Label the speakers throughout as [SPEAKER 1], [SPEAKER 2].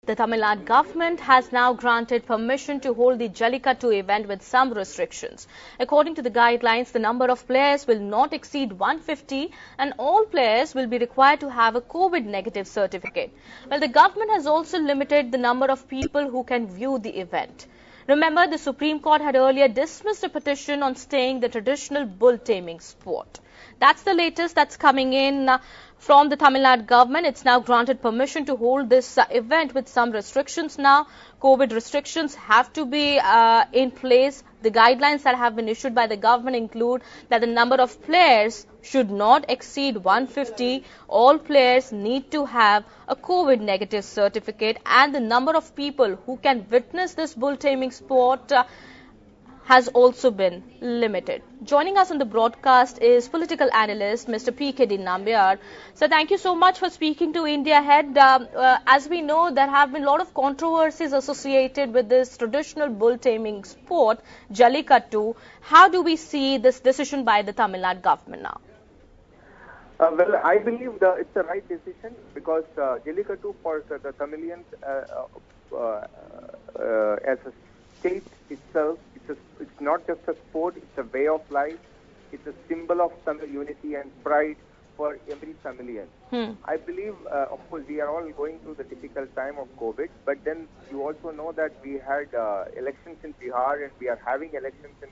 [SPEAKER 1] The Tamil Nadu government has now granted permission to hold the Jallikattu event with some restrictions. According to the guidelines, the number of players will not exceed 150 and all players will be required to have a COVID negative certificate. Well, the government has also limited the number of people who can view the event. Remember, the Supreme Court had earlier dismissed a petition on staying the traditional bull taming sport. That's the latest that's coming in from the Tamil Nadu government. It's now granted permission to hold this event with some restrictions now. COVID restrictions have to be in place. The guidelines that have been issued by the government include that the number of players should not exceed 150. All players need to have a COVID negative certificate, and the number of people who can witness this bull taming sport has also been limited. Joining us on the broadcast is political analyst Mr. P.K.D. Nambiar. So thank you so much for speaking to India Ahead. As we know, there have been a lot of controversies associated with this traditional bull taming sport, Jallikattu. How do we see this decision by the Tamil Nadu government now?
[SPEAKER 2] Well, I believe it's the right decision because Jallikattu for the Tamilians as a state itself, it's not just a sport, it's a way of life. It's a symbol of Tamil unity and pride for every Tamilian. I believe, of course, we are all going through the difficult time of COVID, but then you also know that we had elections in Bihar and we are having elections in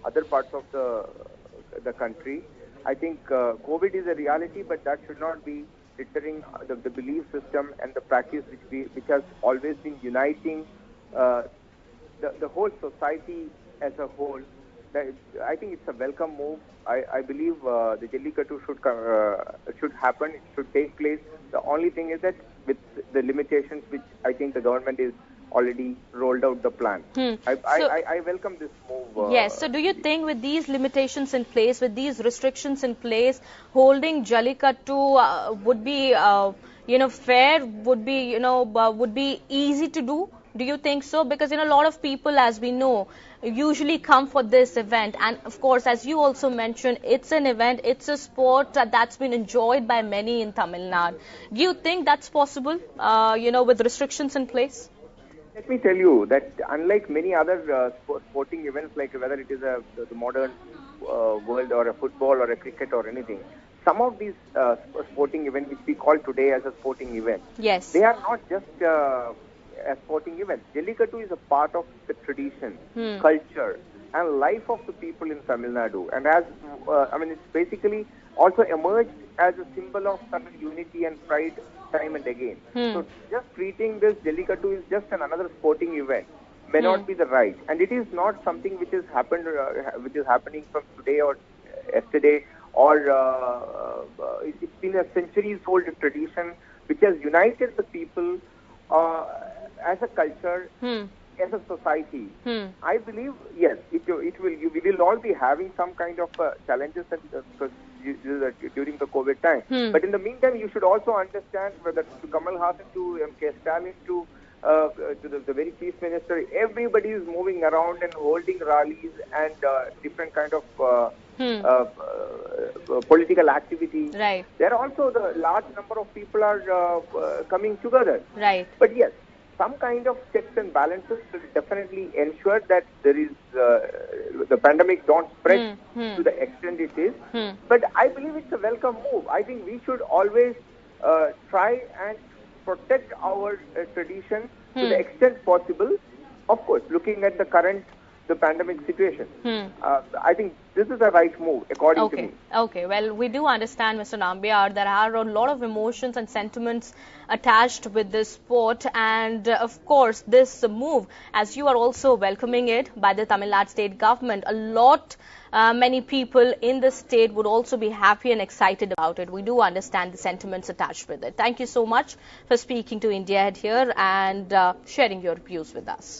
[SPEAKER 2] other parts of the country. I think COVID is a reality, but that should not be deterring the belief system and the practice which has always been uniting the whole society as a whole. I think it's a welcome move. I believe the Jallikattu should happen. It should take place. The only thing is that with the limitations which I think the government is already rolled out the plan. I welcome this move.
[SPEAKER 1] Yes. So do you think with these limitations in place, with these restrictions in place, holding Jallikattu would be fair, would be easy to do? Do you think so? Because, a lot of people, as we know, usually come for this event. And, of course, as you also mentioned, it's an event, it's a sport that's been enjoyed by many in Tamil Nadu. Do you think that's possible, with restrictions in place?
[SPEAKER 2] Let me tell you that unlike many other sporting events, like whether it is the modern world or a football or a cricket or anything, some of these sporting events which we call today as a sporting event,
[SPEAKER 1] yes,
[SPEAKER 2] they are not just a sporting event. Jallikattu is a part of the tradition, culture, and life of the people in Tamil Nadu. And as it's basically also emerged as a symbol of Tamil unity and pride time and again. So just treating this Jallikattu is just another sporting event may not be the right, and it is not something which has happened, which is happening from today or yesterday, or it's been a centuries-old tradition which has united the people as a culture, as a society. I believe, yes, we will all be having some kind of challenges because during the COVID time. But in the meantime, you should also understand whether to Kamal Hassan, to M.K. Stalin, to the very chief minister, everybody is moving around and holding rallies and different kind of political activity.
[SPEAKER 1] Right.
[SPEAKER 2] There also the large number of people are coming together.
[SPEAKER 1] Right.
[SPEAKER 2] But yes, some kind of checks and balances will definitely ensure that there is the pandemic don't spread to the extent it is. But I believe it's a welcome move. I think we should always try and protect our tradition to the extent possible. Of course, looking at the current pandemic situation. I think this is the right move, according to me.
[SPEAKER 1] Okay. Well, we do understand, Mr. Nambiar, there are a lot of emotions and sentiments attached with this sport. And, of course, this move, as you are also welcoming it by the Tamil Nadu state government, many people in the state would also be happy and excited about it. We do understand the sentiments attached with it. Thank you so much for speaking to India Ahead here and sharing your views with us.